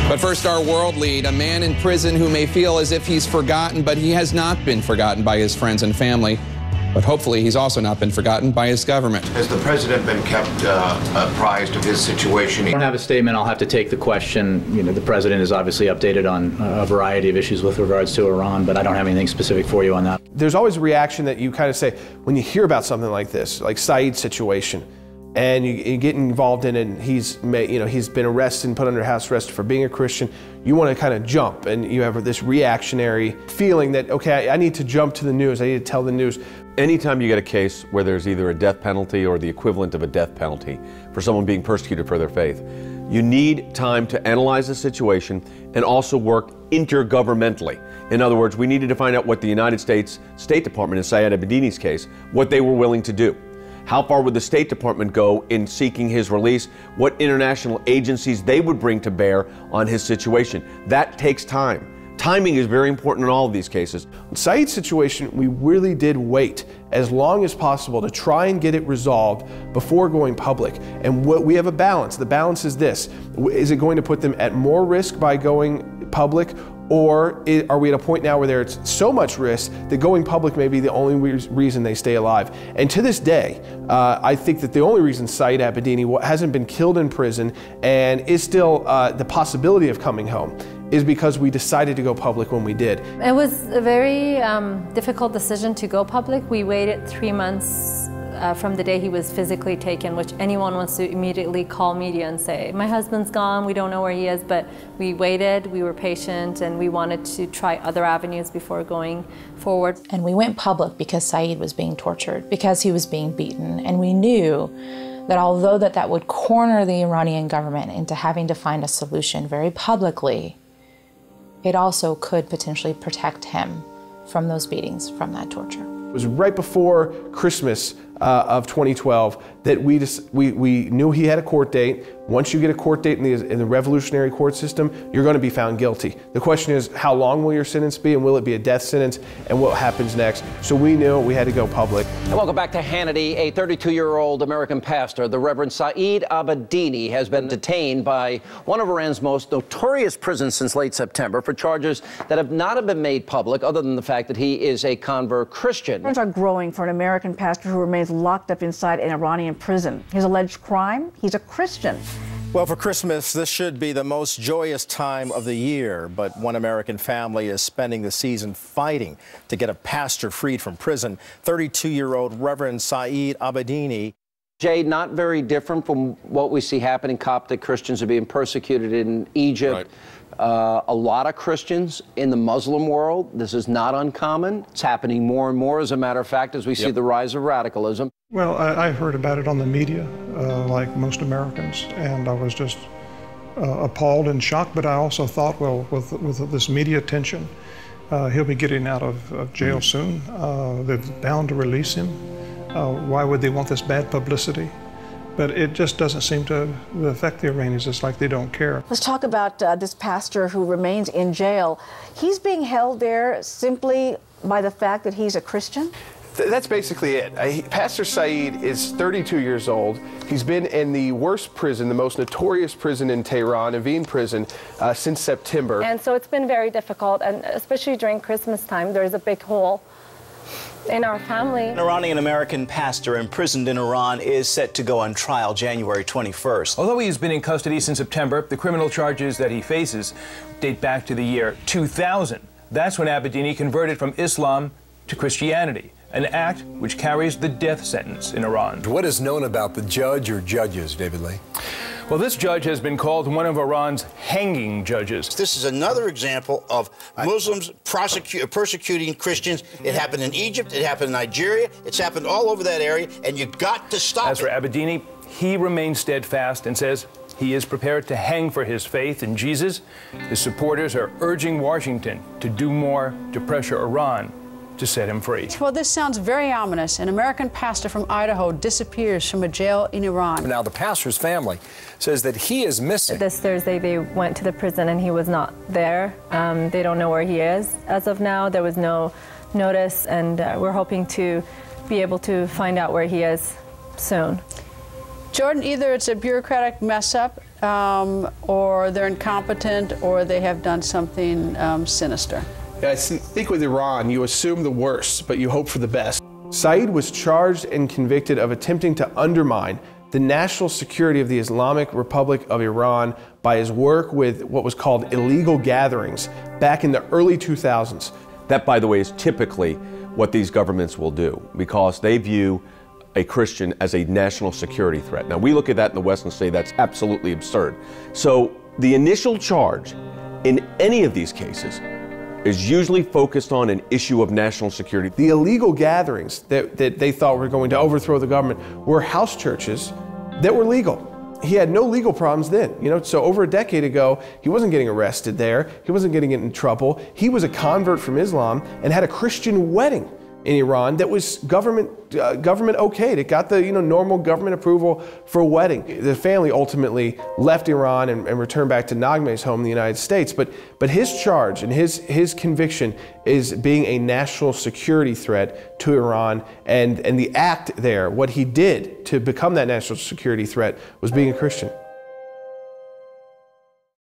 But first, our world lead, a man in prison who may feel as if he's forgotten, but he has not been forgotten by his friends and family. But hopefully he's also not been forgotten by his government. Has the president been kept apprised of his situation? I don't have a statement. I'll have to take the question. You know, the president is obviously updated on a variety of issues with regards to Iran, but I don't have anything specific for you on that. There's always a reaction that you kind of say when you hear about something like this, like Saeed's situation, and you get involved in it, and he's been arrested and put under house arrest for being a Christian. You want to kind of jump, and you have this reactionary feeling that, okay, I need to jump to the news, I need to tell the news. Anytime you get a case where there's either a death penalty or the equivalent of a death penalty for someone being persecuted for their faith, you need time to analyze the situation and also work intergovernmentally. In other words, we needed to find out what the United States State Department, in Saeed Abedini's case, what they were willing to do. How far would the State Department go in seeking his release? What international agencies they would bring to bear on his situation? That takes time. Timing is very important in all of these cases. In Saeed's situation, we really did wait as long as possible to try and get it resolved before going public. And we have a balance. The balance is this. Is it going to put them at more risk by going public, or are we at a point now where there's so much risk that going public may be the only reason they stay alive? And to this day, I think that the only reason Saeed Abedini hasn't been killed in prison and is still the possibility of coming home is because we decided to go public when we did. It was a very difficult decision to go public. We waited 3 months from the day he was physically taken, which anyone wants to immediately call media and say, my husband's gone, we don't know where he is, but we waited, we were patient, and we wanted to try other avenues before going forward. And we went public because Saeed was being tortured, because he was being beaten, and we knew that although that would corner the Iranian government into having to find a solution very publicly, it also could potentially protect him from those beatings, from that torture. It was right before Christmas of 2012 that we knew he had a court date. Once you get a court date in the revolutionary court system, you're going to be found guilty. The question is, how long will your sentence be, and will it be a death sentence, and what happens next? So we knew we had to go public. And welcome back to Hannity. A 32-year-old American pastor, the Reverend Saeed Abedini, has been detained by one of Iran's most notorious prisons since late September for charges that have not been made public, other than the fact that he is a convert Christian. Concerns are growing for an American pastor who remains locked up inside an Iranian prison. His alleged crime? He's a Christian. Well, for Christmas, this should be the most joyous time of the year, but one American family is spending the season fighting to get a pastor freed from prison. 32-year-old Reverend Saeed Abedini. Jay, not very different from what we see happening. Coptic Christians are being persecuted in Egypt. Right. A lot of Christians in the Muslim world. This is not uncommon. It's happening more and more, as a matter of fact, as we see the rise of radicalism. Well, I heard about it on the media, like most Americans, and I was just appalled and shocked, but I also thought, well, with this media attention, he'll be getting out of jail soon. They're bound to release him. Why would they want this bad publicity? But it just doesn't seem to affect the Iranians. It's like they don't care. Let's talk about this pastor who remains in jail. He's being held there simply by the fact that he's a Christian? That's basically it. Pastor Saeed is 32 years old. He's been in the worst prison, the most notorious prison in Tehran, Evin prison, since September. And so it's been very difficult, and especially during Christmas time, there's a big hole in our family. An Iranian-American pastor imprisoned in Iran is set to go on trial January 21st. Although he's been in custody since September, the criminal charges that he faces date back to the year 2000. That's when Abedini converted from Islam to Christianity, an act which carries the death sentence in Iran. What is known about the judge or judges, David Lee? Well, this judge has been called one of Iran's hanging judges. This is another example of Muslims persecuting Christians. It happened in Egypt, it happened in Nigeria, it's happened all over that area, and you got to stop it. As for Abedini, he remains steadfast and says he is prepared to hang for his faith in Jesus. His supporters are urging Washington to do more to pressure Iran to set him free. Well, this sounds very ominous. An American pastor from Idaho disappears from a jail in Iran. Now, the pastor's family says that he is missing. This Thursday, they went to the prison and he was not there. They don't know where he is. As of now, there was no notice, and we're hoping to be able to find out where he is soon. Jordan, either it's a bureaucratic mess-up or they're incompetent, or they have done something sinister. I think with Iran, you assume the worst, but you hope for the best. Saeed was charged and convicted of attempting to undermine the national security of the Islamic Republic of Iran by his work with what was called illegal gatherings back in the early 2000s. That, by the way, is typically what these governments will do, because they view a Christian as a national security threat. Now, we look at that in the West and say that's absolutely absurd. So the initial charge in any of these cases is usually focused on an issue of national security. The illegal gatherings that they thought were going to overthrow the government were house churches that were legal. He had no legal problems then. So over a decade ago, he wasn't getting arrested there. He wasn't getting in trouble. He was a convert from Islam and had a Christian wedding in Iran that was government okayed. It got the normal government approval for a wedding. The family ultimately left Iran and returned back to Naghmeh's home in the United States. But his charge and his conviction is being a national security threat to Iran, and the act there, what he did to become that national security threat, was being a Christian.